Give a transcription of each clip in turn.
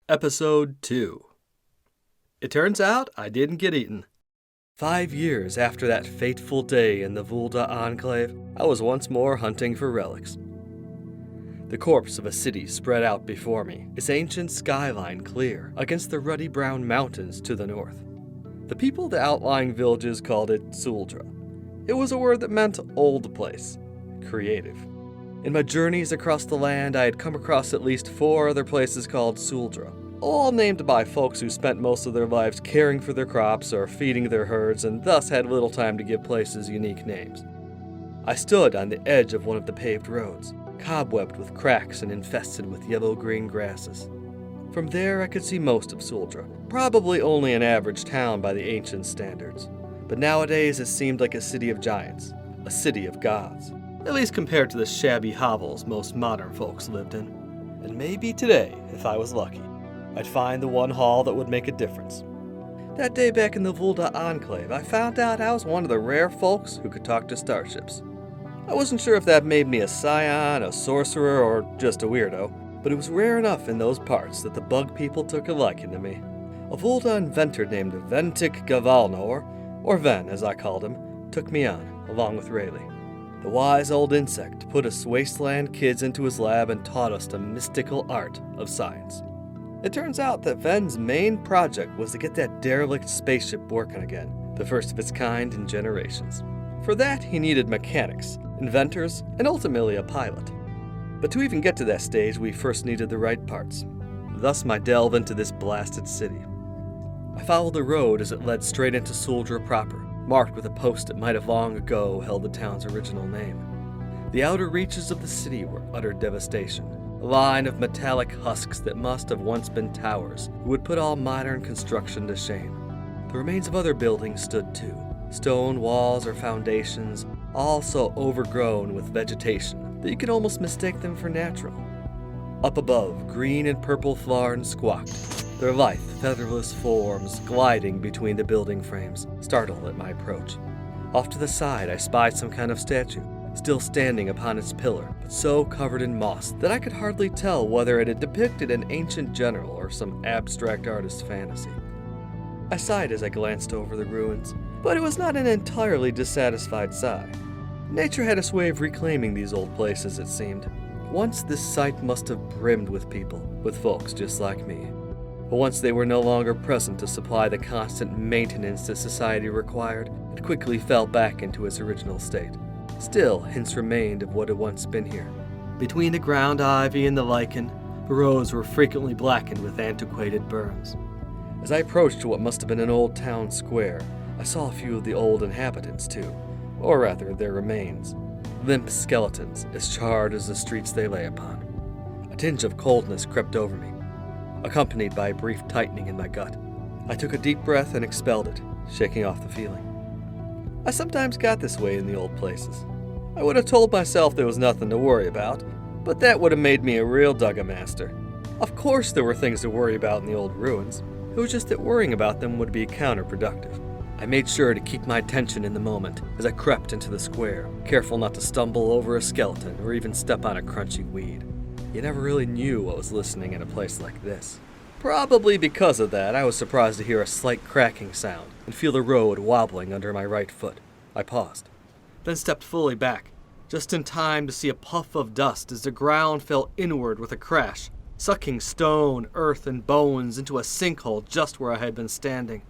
Episode 2. It turns out I didn't get eaten. 5 years after that fateful day in the Vulda Enclave, I was once more hunting for relics. The corpse of a city spread out before me, its ancient skyline clear against the ruddy brown mountains to the north. The people of the outlying villages called it Suldra. It was a word that meant old place, creative. In my journeys across the land, I had come across at least 4 other places called Suldra, all named by folks who spent most of their lives caring for their crops or feeding their herds and thus had little time to give places unique names. I stood on the edge of one of the paved roads, cobwebbed with cracks and infested with yellow-green grasses. From there I could see most of Suldra, probably only an average town by the ancient standards. But nowadays it seemed like a city of giants, a city of gods. At least compared to the shabby hovels most modern folks lived in. And maybe today, if I was lucky, I'd find the one hall that would make a difference. That day back in the Vulda Enclave, I found out I was one of the rare folks who could talk to starships. I wasn't sure if that made me a scion, a sorcerer, or just a weirdo, but it was rare enough in those parts that the bug people took a liking to me. A Vulda inventor named Ventic Gavalnor, or Ven as I called him, took me on, along with Rayleigh. The wise old insect put us wasteland kids into his lab and taught us the mystical art of science. It turns out that Ven's main project was to get that derelict spaceship working again, the first of its kind in generations. For that, he needed mechanics, inventors, and ultimately a pilot. But to even get to that stage, we first needed the right parts. Thus my delve into this blasted city. I followed the road as it led straight into Suldra proper, marked with a post that might have long ago held the town's original name. The outer reaches of the city were utter devastation, a line of metallic husks that must have once been towers, who would put all modern construction to shame. The remains of other buildings stood too, stone walls or foundations, all so overgrown with vegetation that you could almost mistake them for natural. Up above, green and purple Flarn squawked, their lithe, featherless forms gliding between the building frames, startled at my approach. Off to the side, I spied some kind of statue, still standing upon its pillar, but so covered in moss that I could hardly tell whether it had depicted an ancient general or some abstract artist's fantasy. I sighed as I glanced over the ruins, but it was not an entirely dissatisfied sigh. Nature had its way of reclaiming these old places, it seemed. Once this site must have brimmed with people, with folks just like me. But once they were no longer present to supply the constant maintenance that society required, it quickly fell back into its original state. Still, hints remained of what had once been here. Between the ground ivy and the lichen, the roads were frequently blackened with antiquated burns. As I approached what must have been an old town square, I saw a few of the old inhabitants too, or rather their remains, limp skeletons as charred as the streets they lay upon. A tinge of coldness crept over me, accompanied by a brief tightening in my gut. I took a deep breath and expelled it, shaking off the feeling. I sometimes got this way in the old places. I would have told myself there was nothing to worry about, but that would have made me a real Dugga-master. Of course there were things to worry about in the old ruins. It was just that worrying about them would be counterproductive. I made sure to keep my attention in the moment as I crept into the square, careful not to stumble over a skeleton or even step on a crunchy weed. You never really knew what was listening in a place like this. Probably because of that, I was surprised to hear a slight cracking sound and feel the road wobbling under my right foot. I paused, then stepped fully back, just in time to see a puff of dust as the ground fell inward with a crash, sucking stone, earth, and bones into a sinkhole just where I had been standing.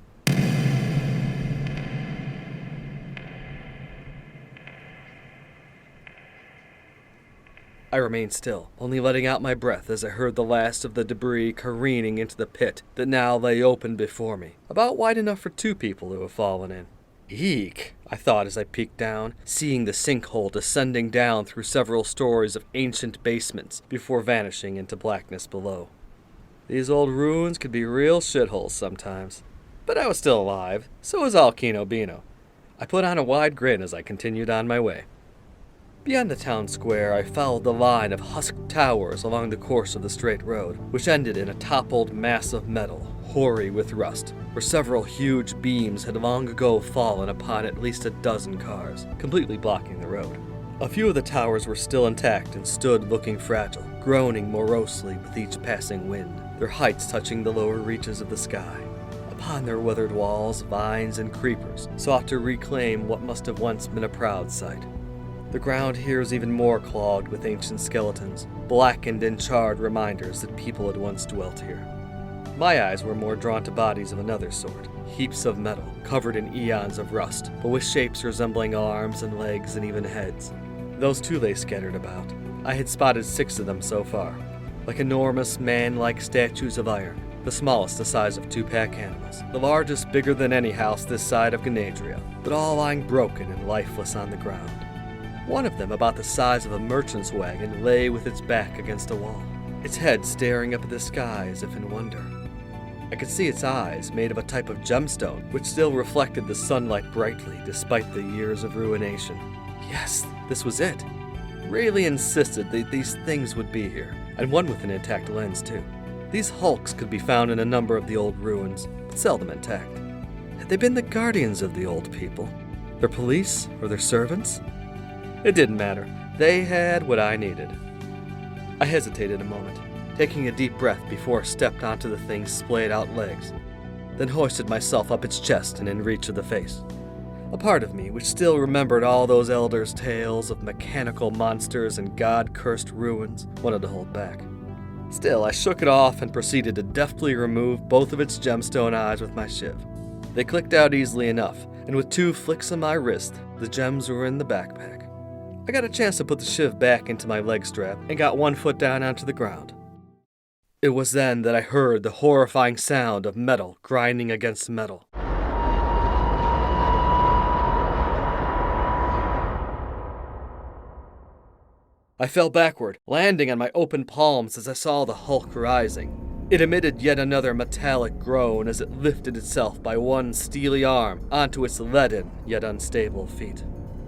I remained still, only letting out my breath as I heard the last of the debris careening into the pit that now lay open before me, about wide enough for 2 people to have fallen in. Eek, I thought as I peeked down, seeing the sinkhole descending down through several stories of ancient basements before vanishing into blackness below. These old ruins could be real shitholes sometimes. But I was still alive, so was all Kino Bino. I put on a wide grin as I continued on my way. Beyond the town square, I followed the line of husked towers along the course of the straight road, which ended in a toppled mass of metal, hoary with rust, where several huge beams had long ago fallen upon at least a dozen cars, completely blocking the road. A few of the towers were still intact and stood looking fragile, groaning morosely with each passing wind, their heights touching the lower reaches of the sky. Upon their weathered walls, vines and creepers sought to reclaim what must have once been a proud sight. The ground here is even more clogged with ancient skeletons, blackened and charred reminders that people had once dwelt here. My eyes were more drawn to bodies of another sort, heaps of metal, covered in eons of rust, but with shapes resembling arms and legs and even heads. Those too lay scattered about. I had spotted 6 of them so far, like enormous man-like statues of iron, the smallest the size of 2 pack animals, the largest bigger than any house this side of Ganadria, but all lying broken and lifeless on the ground. One of them, about the size of a merchant's wagon, lay with its back against a wall, its head staring up at the sky as if in wonder. I could see its eyes, made of a type of gemstone, which still reflected the sunlight brightly despite the years of ruination. Yes, this was it. Really insisted that these things would be here, and one with an intact lens too. These hulks could be found in a number of the old ruins, but seldom intact. Had they been the guardians of the old people? Their police or their servants? It didn't matter. They had what I needed. I hesitated a moment, taking a deep breath before I stepped onto the thing's splayed-out legs, then hoisted myself up its chest and in reach of the face. A part of me, which still remembered all those elders' tales of mechanical monsters and god-cursed ruins, wanted to hold back. Still, I shook it off and proceeded to deftly remove both of its gemstone eyes with my shiv. They clicked out easily enough, and with 2 flicks of my wrist, the gems were in the backpack. I got a chance to put the shiv back into my leg strap and got 1 foot down onto the ground. It was then that I heard the horrifying sound of metal grinding against metal. I fell backward, landing on my open palms as I saw the hulk rising. It emitted yet another metallic groan as it lifted itself by one steely arm onto its leaden yet unstable feet.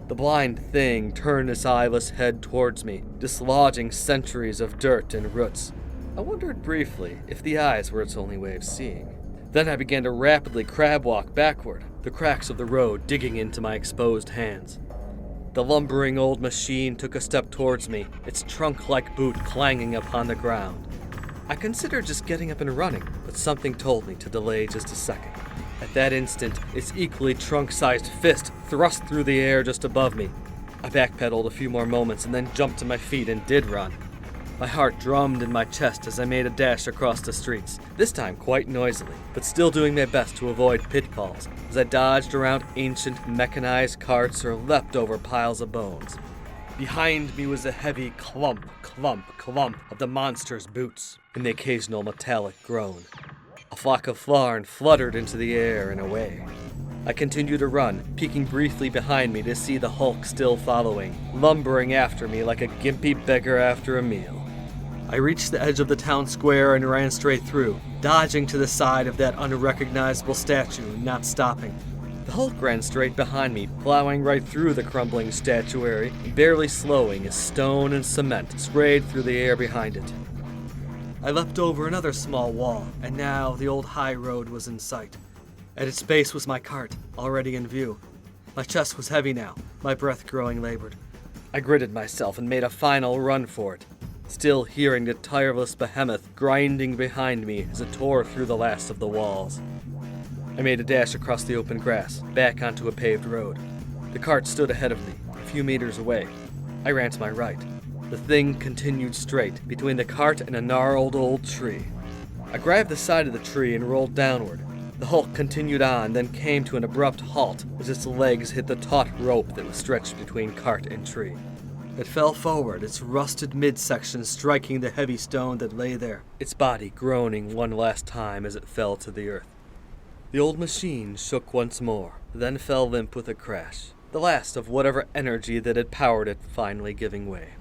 The blind thing turned its eyeless head towards me, dislodging centuries of dirt and roots. I wondered briefly if the eyes were its only way of seeing. Then I began to rapidly crab walk backward, the cracks of the road digging into my exposed hands. The lumbering old machine took a step towards me, its trunk-like boot clanging upon the ground. I considered just getting up and running, but something told me to delay just a second. At that instant, its equally trunk-sized fist thrust through the air just above me. I backpedaled a few more moments and then jumped to my feet and did run. My heart drummed in my chest as I made a dash across the streets, this time quite noisily, but still doing my best to avoid pitfalls as I dodged around ancient mechanized carts or leapt over piles of bones. Behind me was a heavy clump of the monster's boots and the occasional metallic groan. A flock of flarn fluttered into the air and away. I continued to run, peeking briefly behind me to see the hulk still following, lumbering after me like a gimpy beggar after a meal. I reached the edge of the town square and ran straight through, dodging to the side of that unrecognizable statue and not stopping. The hulk ran straight behind me, plowing right through the crumbling statuary, barely slowing as stone and cement sprayed through the air behind it. I leapt over another small wall, and now the old high road was in sight. At its base was my cart, already in view. My chest was heavy now, my breath growing labored. I gritted myself and made a final run for it, still hearing the tireless behemoth grinding behind me as it tore through the last of the walls. I made a dash across the open grass, back onto a paved road. The cart stood ahead of me, a few meters away. I ran to my right. The thing continued straight, between the cart and a gnarled old tree. I grabbed the side of the tree and rolled downward. The hulk continued on, then came to an abrupt halt as its legs hit the taut rope that was stretched between cart and tree. It fell forward, its rusted midsection striking the heavy stone that lay there, its body groaning one last time as it fell to the earth. The old machine shook once more, then fell limp with a crash, the last of whatever energy that had powered it finally giving way.